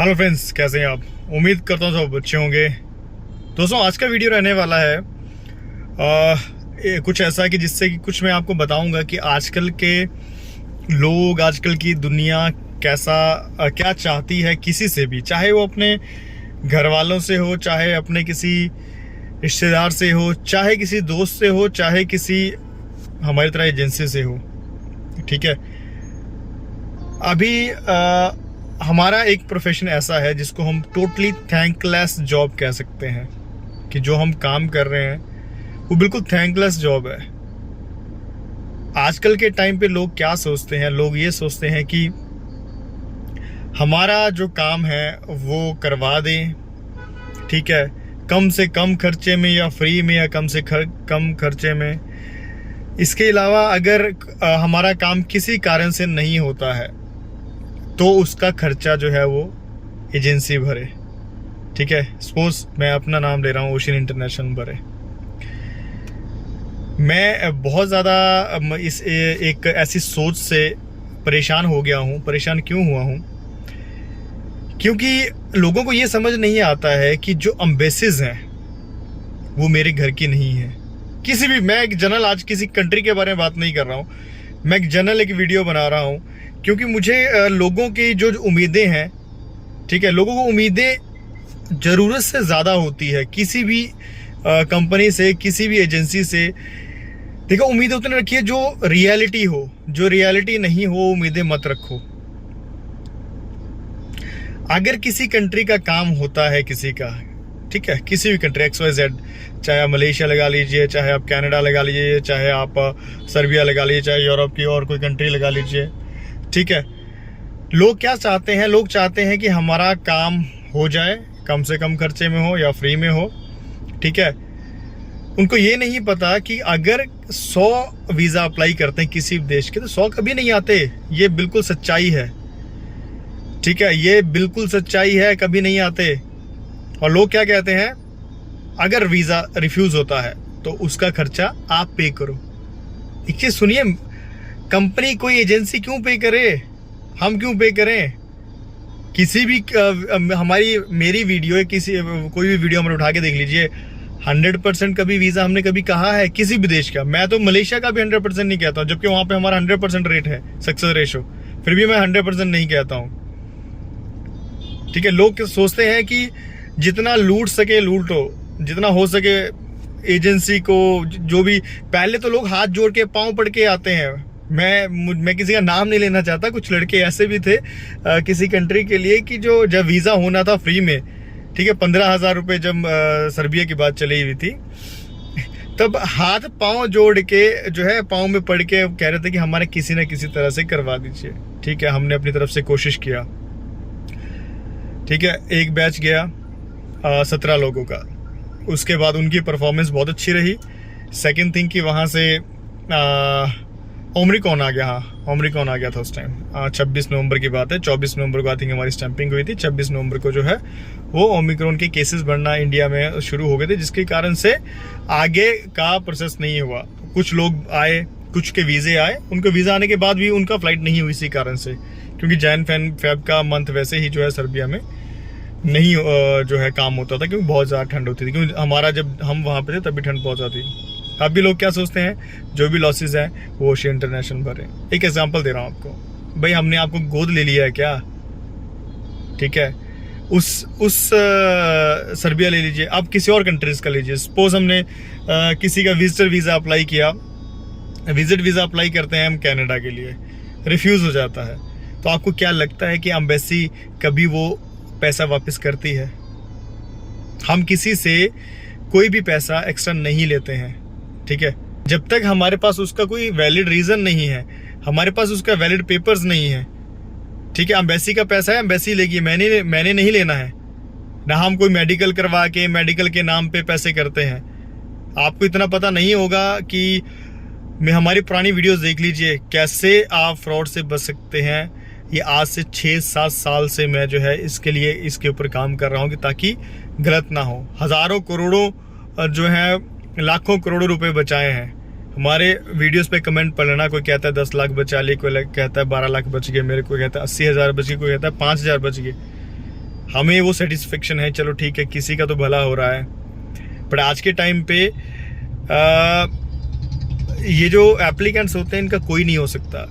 Hello friends, कैसे हैं आप? उम्मीद करता हूँ सब अच्छे होंगे। दोस्तों, आज का वीडियो रहने वाला है कुछ ऐसा कि जिससे कि कुछ मैं आपको बताऊंगा कि आजकल के लोग, आजकल की दुनिया क्या चाहती है किसी से भी, चाहे वो अपने घर वालों से हो, चाहे अपने किसी रिश्तेदार से हो, चाहे किसी दोस्त से हो, चाहे किसी हमारी तरह एजेंसी से हो। ठीक है, अभी हमारा एक प्रोफेशन ऐसा है जिसको हम टोटली थैंकलेस जॉब कह सकते हैं, कि जो हम काम कर रहे हैं वो बिल्कुल थैंकलेस जॉब है। आजकल के टाइम पे लोग क्या सोचते हैं? लोग ये सोचते हैं कि हमारा जो काम है वो करवा दें, ठीक है, कम से कम खर्चे में या फ्री में या कम से कम खर्चे में। इसके अलावा अगर हमारा काम किसी कारण से नहीं होता है तो उसका खर्चा जो है वो एजेंसी भरे। ठीक है, सपोज मैं अपना नाम ले रहा हूँ, ओशियन इंटरनेशनल भरे। मैं बहुत ज़्यादा एक ऐसी सोच से परेशान हो गया हूँ। परेशान क्यों हुआ हूँ? क्योंकि लोगों को ये समझ नहीं आता है कि जो एम्बेसीज हैं वो मेरे घर की नहीं है। किसी भी, मैं एक जनरल, आज किसी कंट्री के बारे में बात नहीं कर रहा हूँ, मैं एक जनरल एक वीडियो बना रहा हूँ, क्योंकि मुझे लोगों की जो उम्मीदें हैं, ठीक है, लोगों को उम्मीदें ज़रूरत से ज़्यादा होती है किसी भी कंपनी से, किसी भी एजेंसी से। देखो, उम्मीदें उतनी रखिए जो रियलिटी हो, जो रियलिटी नहीं हो उम्मीदें मत रखो। अगर किसी कंट्री का काम होता है, किसी का, ठीक है, किसी भी कंट्री XYZ, चाहे आप मलेशिया लगा लीजिए, चाहे आप कनाडा लगा लीजिए, चाहे आप सर्बिया लगा लीजिए, चाहे यूरोप की और कोई कंट्री लगा लीजिए, ठीक है, लोग क्या चाहते हैं? लोग चाहते हैं कि हमारा काम हो जाए, कम से कम खर्चे में हो या फ्री में हो। ठीक है, उनको ये नहीं पता कि अगर 100 वीज़ा अप्लाई करते हैं किसी देश के तो 100 कभी नहीं आते। ये बिल्कुल सच्चाई है, ठीक है, ये बिल्कुल सच्चाई है, कभी नहीं आते। और लोग क्या कहते हैं? अगर वीज़ा रिफ्यूज़ होता है तो उसका खर्चा आप पे करो। एक चीज़ सुनिए, कंपनी, कोई एजेंसी क्यों पे करे? हम क्यों पे करें? किसी भी मेरी वीडियो है, कोई भी वीडियो हमने उठा के देख लीजिए, 100% कभी वीज़ा हमने कभी कहा है किसी भी देश का? मैं तो मलेशिया का भी 100% नहीं कहता हूँ, जबकि वहाँ पे हमारा 100% रेट है, सक्सेस रेशो, फिर भी मैं 100% नहीं कहता हूँ। ठीक है, लोग सोचते हैं कि जितना लूट सके लूटो, जितना हो सके एजेंसी को। जो भी, पहले तो लोग हाथ जोड़ के पाँव पड़ के आते हैं। मैं किसी का नाम नहीं लेना चाहता, कुछ लड़के ऐसे भी थे किसी कंट्री के लिए कि जो जब वीज़ा होना था फ्री में, ठीक है, 15,000 रुपये जब सर्बिया की बात चली हुई थी, तब हाथ पाँव जोड़ के जो है, पाँव में पड़ के कह रहे थे कि हमारे किसी न किसी तरह से करवा दीजिए। ठीक है, हमने अपनी तरफ से कोशिश किया। ठीक है, एक बैच गया 17 लोगों का, उसके बाद उनकी परफॉर्मेंस बहुत अच्छी रही। सेकंड थिंग कि वहाँ से ओमिक्रॉन आ गया। हाँ, ओमिक्रॉन आ गया था उस टाइम। 26 नवंबर की बात है, 24 नवंबर को आई थिंक हमारी स्टैंपिंग हुई थी। 26 नवंबर को जो है वो ओमिक्रॉन के केसेस बढ़ना इंडिया में शुरू हो गए थे, जिसके कारण से आगे का प्रोसेस नहीं हुआ। कुछ लोग आए, कुछ के वीज़े आए, उनको वीज़ा आने के बाद भी उनका फ्लाइट नहीं हुई इसी कारण से, क्योंकि जैन फेब का मंथ वैसे ही जो है सर्बिया में नहीं जो है काम होता था, क्योंकि बहुत ज़्यादा ठंड होती थी। क्योंकि हमारा जब हम वहाँ पे थे तभी ठंड बहुत ज़्यादा थी। अब भी लोग क्या सोचते हैं, जो भी लॉसेज हैं वो ओशियन इंटरनेशनल भरे। एक एग्जांपल दे रहा हूँ आपको। भाई, हमने आपको गोद ले लिया है क्या? ठीक है, उस सर्बिया ले लीजिए, आप किसी और कंट्रीज का लीजिए। सपोज हमने किसी का विजिटर वीज़ा अप्लाई किया, विजिट वीज़ा अप्लाई करते हैं हम कनाडा के लिए, रिफ्यूज़ हो जाता है, तो आपको क्या लगता है कि एम्बेसी कभी वो पैसा वापस करती है? हम किसी से कोई भी पैसा एक्स्ट्रा नहीं लेते हैं, ठीक है, जब तक हमारे पास उसका कोई वैलिड रीज़न नहीं है, हमारे पास उसका वैलिड पेपर्स नहीं है। ठीक है, एम्बेसी का पैसा है, एम्बेसी लेगी, मैंने नहीं लेना है ना। हम कोई मेडिकल करवा के, मेडिकल के नाम पे पैसे करते हैं। आपको इतना पता नहीं होगा कि हमारी पुरानी वीडियोस देख लीजिए, कैसे आप फ्रॉड से बच सकते हैं। ये आज से 6-7 साल से मैं जो है इसके ऊपर काम कर रहा हूँ कि ताकि गलत ना हो। हज़ारों करोड़ों जो है, लाखों करोड़ों रुपए बचाए हैं। हमारे वीडियोस पे कमेंट पढ़ लेना, कोई कहता है 10 लाख बचा लिए, कोई कहता है 12 लाख बच गए, मेरे को कहता है 80,000 बच गए, कोई कहता है 5,000 बच गए। हमें वो सेटिस्फेक्शन है, चलो ठीक है किसी का तो भला हो रहा है। बट आज के टाइम पे ये जो एप्लीकेंट्स होते हैं इनका कोई नहीं हो सकता।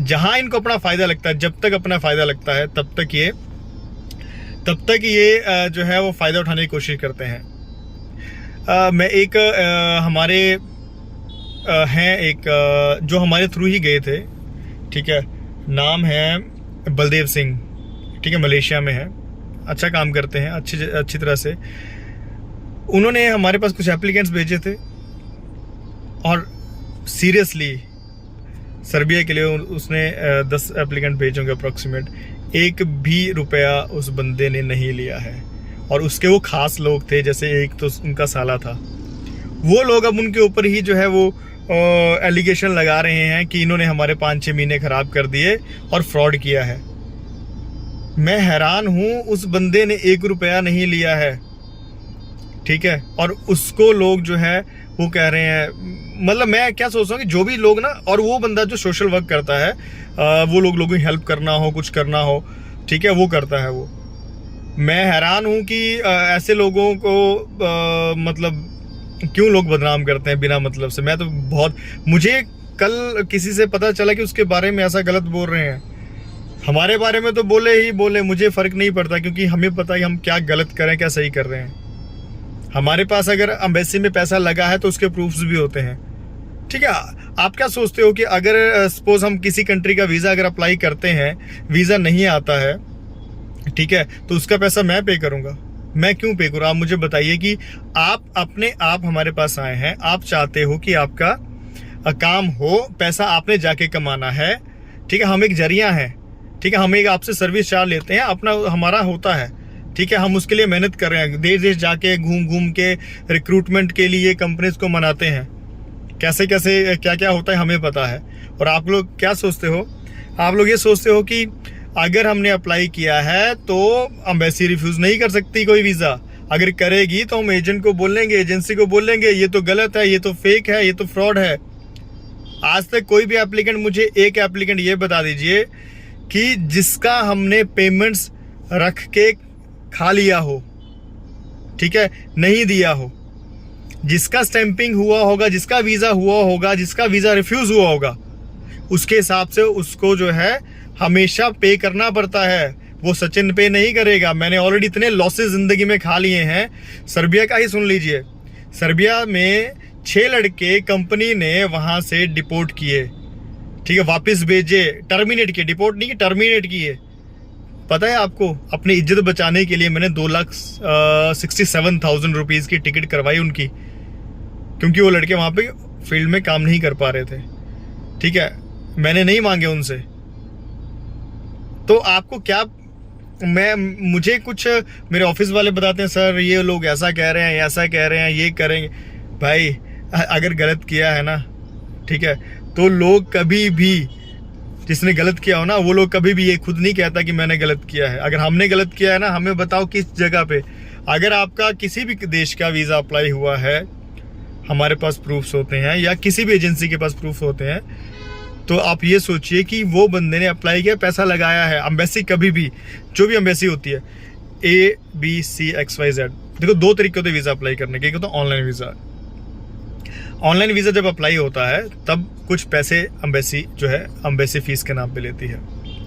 जहां इनको अपना फ़ायदा लगता है, जब तक अपना फ़ायदा लगता है तब तक ये जो है वो फ़ायदा उठाने की कोशिश करते हैं। मैं एक हमारे हैं एक जो हमारे थ्रू ही गए थे, ठीक है, नाम है बलदेव सिंह, ठीक है, मलेशिया में है, अच्छा काम करते हैं अच्छी तरह से। उन्होंने हमारे पास कुछ एप्लीकेंट्स भेजे थे और सीरियसली सर्बिया के लिए उसने 10 एप्लीकेंट भेजे होंगे अप्रॉक्सीमेट, एक भी रुपया उस बंदे ने नहीं लिया है। और उसके वो खास लोग थे, जैसे एक तो उनका साला था, वो लोग अब उनके ऊपर ही जो है वो एलिगेशन लगा रहे हैं कि इन्होंने हमारे 5-6 महीने खराब कर दिए और फ्रॉड किया है। मैं हैरान हूं, उस बंदे ने 1 रुपया नहीं लिया है, ठीक है, और उसको लोग जो है वो कह रहे हैं, मतलब मैं क्या सोचता हूँ कि जो भी लोग ना, और वो बंदा जो सोशल वर्क करता है, वो लोगों की हेल्प करना हो, कुछ करना हो, ठीक है, वो करता है वो। मैं हैरान हूँ कि ऐसे लोगों को मतलब क्यों लोग बदनाम करते हैं बिना मतलब से। मैं तो बहुत, मुझे कल किसी से पता चला कि उसके बारे में ऐसा गलत बोल रहे हैं। हमारे बारे में तो बोले ही बोले, मुझे फ़र्क नहीं पड़ता, क्योंकि हमें पता है कि हम क्या गलत करें क्या सही कर रहे हैं। हमारे पास अगर एम्बेसी में पैसा लगा है तो उसके प्रूफ्स भी होते हैं, ठीक है। आप क्या सोचते हो कि अगर सपोज हम किसी कंट्री का वीज़ा अगर अप्लाई करते हैं, वीज़ा नहीं आता है, ठीक है, तो उसका पैसा मैं पे करूँगा? मैं क्यों पे करूँ? आप मुझे बताइए कि आप अपने आप हमारे पास आए हैं, आप चाहते हो कि आपका काम हो, पैसा आपने जाके कमाना है, ठीक है, हम एक जरिया हैं, ठीक है, हम एक आपसे सर्विस चार्ज लेते हैं, अपना हमारा होता है, ठीक है, हम उसके लिए मेहनत कर रहे हैं, देश देश जाके घूम घूम के रिक्रूटमेंट के लिए कंपनीज को मनाते हैं, कैसे कैसे क्या क्या होता है हमें पता है। और आप लोग क्या सोचते हो? आप लोग ये सोचते हो कि अगर हमने अप्लाई किया है तो एम्बेसी रिफ्यूज़ नहीं कर सकती कोई वीज़ा, अगर करेगी तो हम एजेंट को बोलेंगे, एजेंसी को बोलेंगे ये तो गलत है, ये तो फेक है, ये तो फ्रॉड है। आज तक कोई भी एप्लीकेंट, मुझे एक एप्लीकेंट ये बता दीजिए कि जिसका हमने पेमेंट्स रख के खा लिया हो, ठीक है, नहीं दिया हो, जिसका स्टैंपिंग हुआ होगा, जिसका वीज़ा हुआ होगा, जिसका वीज़ा रिफ्यूज़ हुआ होगा, उसके हिसाब से उसको जो है हमेशा पे करना पड़ता है। वो सचिन पे नहीं करेगा। मैंने ऑलरेडी इतने लॉसेस ज़िंदगी में खा लिए हैं। सर्बिया का ही सुन लीजिए, सर्बिया में 6 लड़के कंपनी ने वहाँ से डिपोर्ट किए, ठीक है, वापस भेजे, टर्मिनेट किए, डिपोर्ट नहीं किए, टर्मिनेट किए। पता है आपको, अपनी इज्जत बचाने के लिए मैंने 2,67,000 रुपीज़ की टिकट करवाई उनकी, क्योंकि वो लड़के वहाँ पे फील्ड में काम नहीं कर पा रहे थे, ठीक है, मैंने नहीं मांगे उनसे। तो आपको क्या, मुझे कुछ मेरे ऑफिस वाले बताते हैं, सर ये लोग ऐसा कह रहे हैं, ऐसा कह रहे हैं, ये करेंगे। भाई अगर गलत किया है ना, ठीक है, तो लोग कभी भी, जिसने गलत किया हो ना, वो लोग कभी भी ये खुद नहीं कहता कि मैंने गलत किया है। अगर हमने गलत किया है ना, हमें बताओ किस जगह पे। अगर आपका किसी भी देश का वीज़ा अप्लाई हुआ है, हमारे पास प्रूफ्स होते हैं, या किसी भी एजेंसी के पास प्रूफ होते हैं, तो आप ये सोचिए कि वो बंदे ने अप्लाई किया, पैसा लगाया है। एम्बेसी कभी भी, जो भी एम्बेसी होती है, ABCXYZ, देखो 2 तरीके होते हैं वीज़ा अप्लाई करने के। एक होता है ऑनलाइन वीज़ा। ऑनलाइन वीज़ा जब अप्लाई होता है तब कुछ पैसे एम्बेसी जो है एम्बेसी फ़ीस के नाम पे लेती है।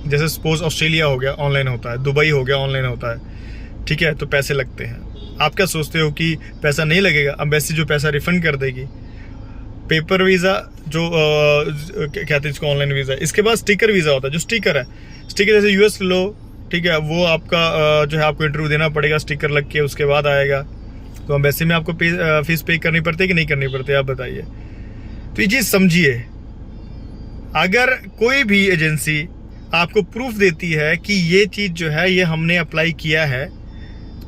जैसे सपोज ऑस्ट्रेलिया हो गया, ऑनलाइन होता है, दुबई हो गया, ऑनलाइन होता है, ठीक है, तो पैसे लगते हैं। आप क्या सोचते हो कि पैसा नहीं लगेगा? एम्बेसी जो पैसा रिफंड कर देगी। पेपर वीज़ा जो कहते हैं इसको ऑनलाइन वीज़ा। इसके बाद स्टिकर वीज़ा होता है, जो स्टिकर है, स्टिकर जैसे US लो, ठीक है, वो आपका जो है आपको इंटरव्यू देना पड़ेगा, स्टिकर लग के उसके बाद आएगा। तो एम्बेसी में आपको फीस पे करनी पड़ती है कि नहीं करनी पड़ती है, आप बताइए। तो ये चीज़ समझिए, अगर कोई भी एजेंसी आपको प्रूफ देती है कि ये चीज़ जो है ये हमने अप्लाई किया है,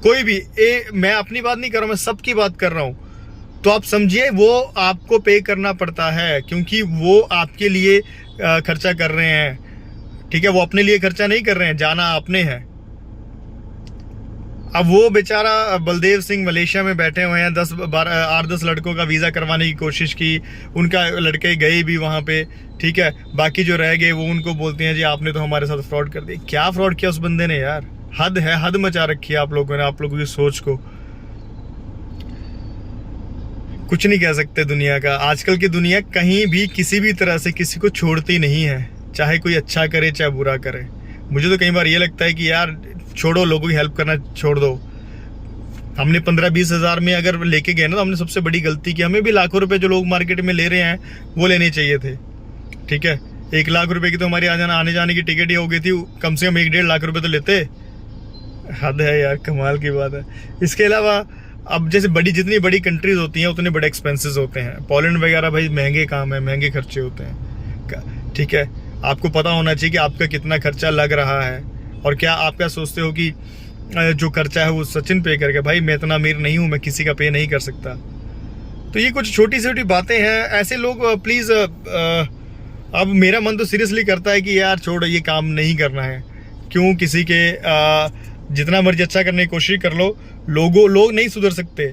कोई भी, मैं अपनी बात नहीं कर रहा हूँ, मैं सबकी बात कर रहा हूँ, तो आप समझिए वो आपको पे करना पड़ता है, क्योंकि वो आपके लिए खर्चा कर रहे हैं, ठीक है, वो अपने लिए खर्चा नहीं कर रहे हैं, जाना आपने है। अब वो बेचारा बलदेव सिंह मलेशिया में बैठे हुए हैं, 8-10 लड़कों का वीज़ा करवाने की कोशिश की, उनका लड़के गए भी वहाँ पे, ठीक है, बाकी जो रह गए वो उनको बोलते हैं जी आपने तो हमारे साथ फ्रॉड कर दिया। क्या फ्रॉड किया उस बंदे ने यार? हद है, हद मचा रखी है आप लोगों ने, आप लोगों की सोच को। कुछ नहीं कह सकते दुनिया का। आजकल की दुनिया कहीं भी किसी भी तरह से किसी को छोड़ती नहीं है, चाहे कोई अच्छा करे चाहे बुरा करे। मुझे तो कई बार ये लगता है कि यार छोड़ो, लोगों की हेल्प करना छोड़ दो। हमने 15-20 हज़ार में अगर लेके गए ना तो हमने सबसे बड़ी गलती की। हमें भी लाखों रुपए जो लोग मार्केट में ले रहे हैं वो लेने चाहिए थे, ठीक है। 1 लाख रुपए की तो हमारी आने जाने की टिकट ही हो गई थी, कम से कम 1-1.5 लाख रुपए तो लेते। हद है यार, कमाल की बात है। इसके अलावा अब जैसे जितनी बड़ी कंट्रीज होती हैं उतने बड़े एक्सपेंसेस होते हैं। पोलैंड वगैरह भाई महंगे काम है, महंगे खर्चे होते हैं, ठीक है। आपको पता होना चाहिए कि आपका कितना खर्चा लग रहा है, और क्या आप क्या सोचते हो कि जो खर्चा है वो सचिन पे करके। भाई मैं इतना अमीर नहीं हूँ, मैं किसी का पे नहीं कर सकता। तो ये कुछ छोटी छोटी बातें हैं। ऐसे लोग प्लीज़, अब मेरा मन तो सीरियसली करता है कि यार छोड़ो, ये काम नहीं करना है। क्यों किसी के जितना मर्जी अच्छा करने की कोशिश कर लो, लोग नहीं सुधर सकते।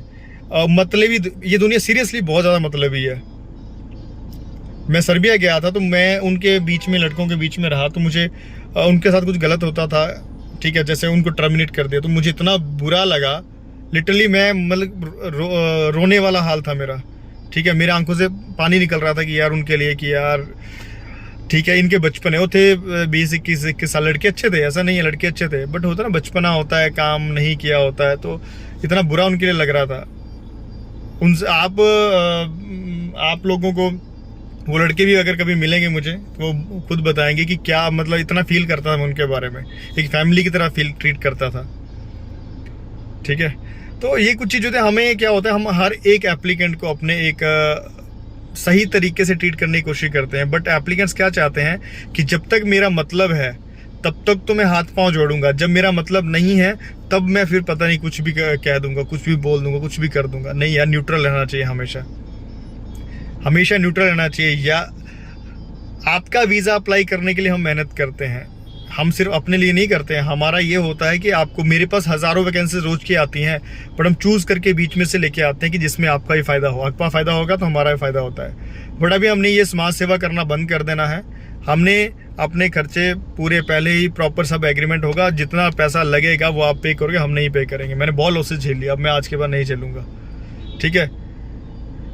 मतलबी ये दुनिया सीरियसली बहुत ज़्यादा मतलबी है। मैं सर्बिया गया था तो मैं उनके बीच में, लड़कों के बीच में रहा, तो मुझे उनके साथ कुछ गलत होता था, ठीक है। जैसे उनको टर्मिनेट कर दिया तो मुझे इतना बुरा लगा, लिटरली मैं मतलब रोने वाला हाल था मेरा, ठीक है। मेरे आंखों से पानी निकल रहा था कि यार उनके लिए, कि यार ठीक है इनके बचपन है, वो थे 20-21 साल, लड़के अच्छे थे, ऐसा नहीं है लड़के अच्छे थे, बट होता ना बचपना होता है, काम नहीं किया होता है, तो इतना बुरा उनके लिए लग रहा था। उनसे आप लोगों को, वो लड़के भी अगर कभी मिलेंगे मुझे तो वो खुद बताएंगे कि क्या मतलब इतना फील करता था मैं उनके बारे में, एक फैमिली की तरह ट्रीट करता था, ठीक है। तो ये कुछ चीज़ होते हैं। हमें क्या होता है, हम हर एक एप्लीकेंट को अपने एक सही तरीके से ट्रीट करने की कोशिश करते हैं, बट एप्लीकेंट्स क्या चाहते हैं कि जब तक मेरा मतलब है तब तक तो मैं हाथ पांव जोड़ूंगा, जब मेरा मतलब नहीं है तब मैं फिर पता नहीं कुछ भी कह दूंगा, कुछ भी बोल दूंगा, कुछ भी कर दूंगा। नहीं यार, न्यूट्रल रहना चाहिए, हमेशा न्यूट्रल रहना चाहिए। या आपका वीज़ा अप्लाई करने के लिए हम मेहनत करते हैं, हम सिर्फ अपने लिए नहीं करते हैं। हमारा ये होता है कि आपको, मेरे पास हज़ारों वैकेंसी रोज की आती हैं, बट हम चूज़ करके बीच में से लेके आते हैं कि जिसमें आपका ही फ़ायदा हो। आपका फ़ायदा होगा तो हमारा भी फ़ायदा होता है। बट अभी हमने ये समाज सेवा करना बंद कर देना है। हमने अपने खर्चे पूरे पहले ही प्रॉपर सब एग्रीमेंट होगा, जितना पैसा लगेगा वो आप पे करोगे, हम नहीं पे करेंगे। मैंने बहुत लॉसेस झेल लिया, अब मैं आज के बाद नहीं झेलूँगा, ठीक है।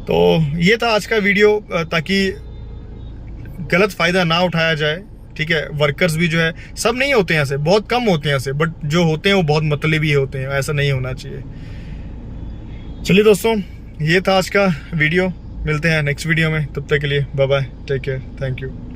तो ये था आज का वीडियो, ताकि गलत फ़ायदा ना उठाया जाए, ठीक है। वर्कर्स भी जो है, सब नहीं होते हैं ऐसे, बहुत कम होते हैं ऐसे, बट जो होते हैं वो बहुत मतलबी होते हैं, ऐसा नहीं होना चाहिए। चलिए दोस्तों, ये था आज का वीडियो, मिलते हैं नेक्स्ट वीडियो में, तब तक के लिए bye bye, take care, thank you.